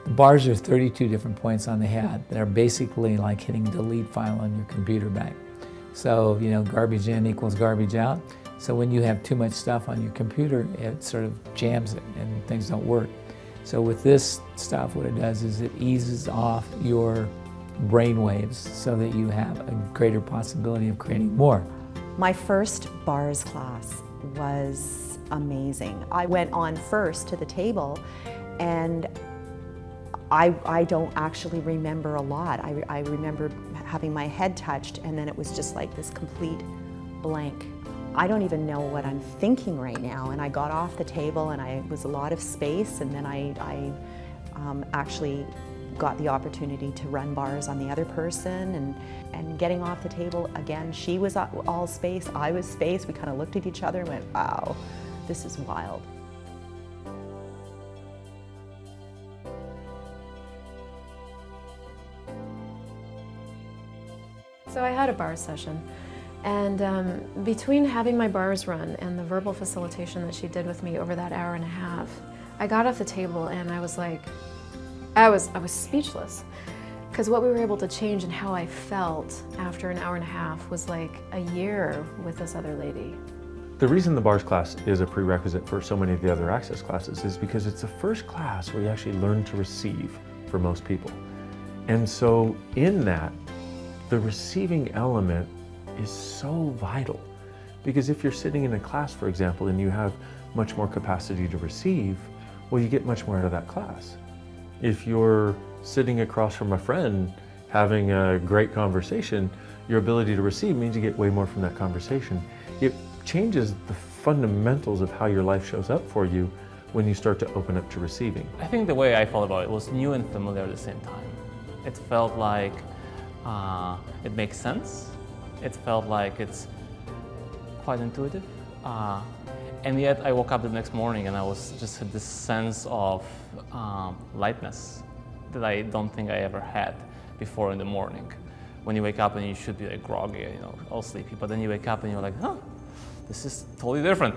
Bars are 32 different points on the head that are basically like hitting delete file on your computer back. So, you know, garbage in equals garbage out. So when you have too much stuff on your computer, it sort of jams it and things don't work. So with this stuff, what it does is it eases off your brain waves so that you have a greater possibility of creating more. My first bars class was amazing. I went on first to the table, and I don't actually remember a lot. I remember having my head touched, and then it was just like this complete blank. I don't even know what I'm thinking right now, and I got off the table, and it was a lot of space, and then I actually got the opportunity to run bars on the other person, and getting off the table again, she was all space, I was space. We kind of looked at each other and went, wow, this is wild. So I had a bars session, and between having my bars run and the verbal facilitation that she did with me over that hour and a half, I got off the table and I was like, I was speechless, because what we were able to change and how I felt after an hour and a half was like a year with this other lady. The reason the bars class is a prerequisite for so many of the other access classes is because it's the first class where you actually learn to receive for most people. And so in that, the receiving element is so vital, because if you're sitting in a class, for example, and you have much more capacity to receive, well, you get much more out of that class. If you're sitting across from a friend having a great conversation, your ability to receive means you get way more from that conversation. It changes the fundamentals of how your life shows up for you when you start to open up to receiving. I think the way I felt about it was new and familiar at the same time. It felt like it makes sense. It felt like it's quite intuitive. And yet I woke up the next morning and I was just had this sense of lightness that I don't think I ever had before in the morning. When you wake up and you should be like groggy, you know, all sleepy, but then you wake up and you're like, huh, this is totally different.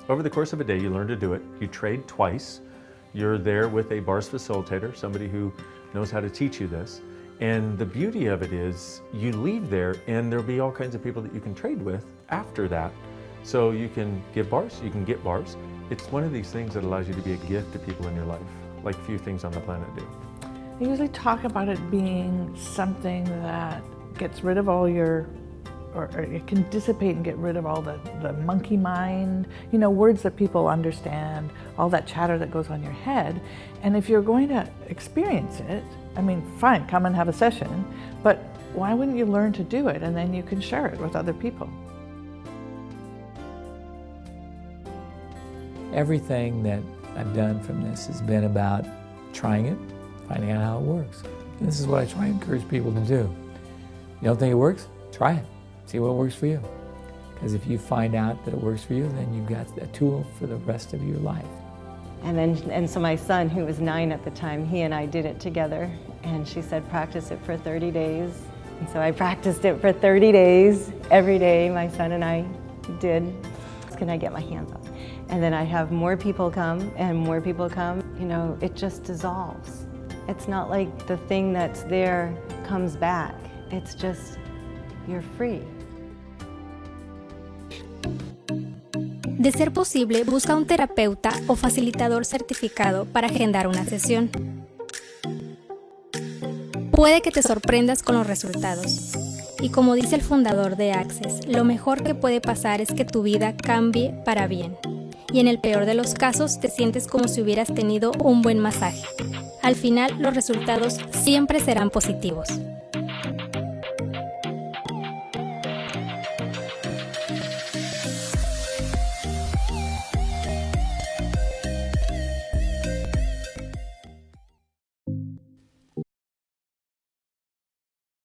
Over the course of a day, you learn to do it. You trade twice. You're there with a bars facilitator, somebody who knows how to teach you this. And the beauty of it is you leave there and there'll be all kinds of people that you can trade with after that. So you can give bars, you can get bars. It's one of these things that allows you to be a gift to people in your life, like few things on the planet do. I usually talk about it being something that gets rid of all your, or it can dissipate and get rid of all the monkey mind, you know, words that people understand, all that chatter that goes on your head. And if you're going to experience it, I mean, fine, come and have a session, but why wouldn't you learn to do it and then you can share it with other people? Everything that I've done from this has been about trying it, finding out how it works. And this is what I try and encourage people to do. You don't think it works? Try it. See what works for you. Because if you find out that it works for you, then you've got a tool for the rest of your life. And so my son, who was 9 at the time, he and I did it together. And she said, practice it for 30 days. And so I practiced it for 30 days. Every day, my son and I did. Can I get my hands up? And then I have more people come and more people come. You know, it just dissolves. It's not like the thing that's there comes back. It's just, you're free. De ser posible, busca un terapeuta o facilitador certificado para agendar una sesión. Puede que te sorprendas con los resultados. Y como dice el fundador de Access, lo mejor que puede pasar es que tu vida cambie para bien. Y en el peor de los casos, te sientes como si hubieras tenido un buen masaje. Al final, los resultados siempre serán positivos.